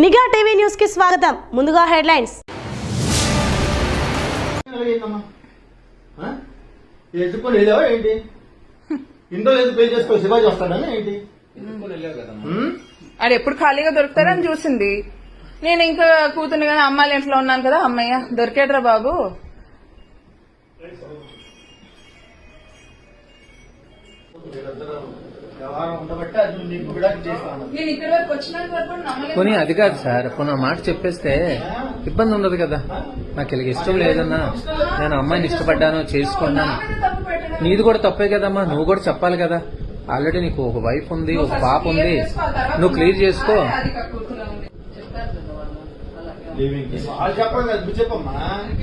నిఘా TV news కి స్వాగతం. ముందుగా హెడ్లైన్స్. అది ఎప్పుడు ఖాళీగా దొరుకుతారని చూసింది. నేను ఇంకా కూతురు కానీ అమ్మాయిల ఇంట్లో ఉన్నాను కదా, అమ్మయ్య దొరికాడ్రా బాబు. పోనీ అది కాదు సార్, పోనీ ఆ మాట చెప్పేస్తే ఇబ్బంది ఉండదు కదా. నాకు ఇలాగ ఇష్టం లేదన్నా, నేను అమ్మాయిని ఇష్టపడ్డాను, చేసుకున్నాను. నీది కూడా తప్పే కదమ్మా, నువ్వు కూడా చెప్పాలి కదా. ఆల్రెడీ నీకు ఒక వైఫ్ ఉంది, ఒక పాప ఉంది, నువ్వు క్లియర్ చేసుకో.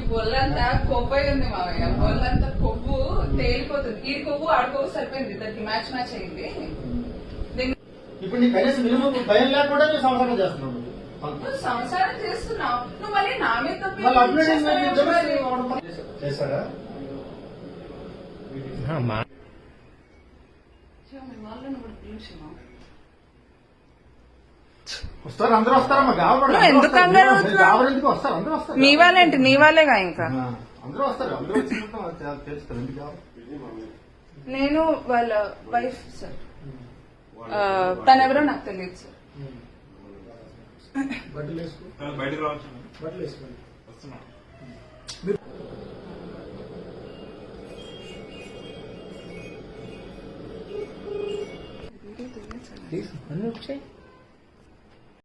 బొల్లంతా కొవ్వు ఉంది మామయ్య, బొల్లంతా కొవ్వు తేలిపోతుంది. ఈ కొవ్వు ఆడ కొవ్వు సరిపోయింది, దానికి మ్యాచ్ అయింది. ఇప్పుడు నీ కనీసం భయం లేకుండా నువ్వు సంసారం చేస్తున్నావు. నువ్వు సంసారం చేస్తున్నావు, నువ్వు మళ్ళీ నా మీద చేశారా? వస్తారు, అందరూ వస్తారమ్మా. ఎందుకు ఎందుకు వస్తారు? అందరూ వస్తారు. నీ వాళ్ళేంటి, నీ వాళ్ళేగా. ఇంకా అందరూ వస్తారు, అందరూ వచ్చినట్టు తెలుస్తారు. ఎందుకు కావాలి? నేను వాళ్ళ వైఫ్ సార్, తనెవరో నాకు తెలియదు సార్. బయటకు రావచ్చు, బట్టలు వేసుకోండి. అన్నీ వచ్చాయి.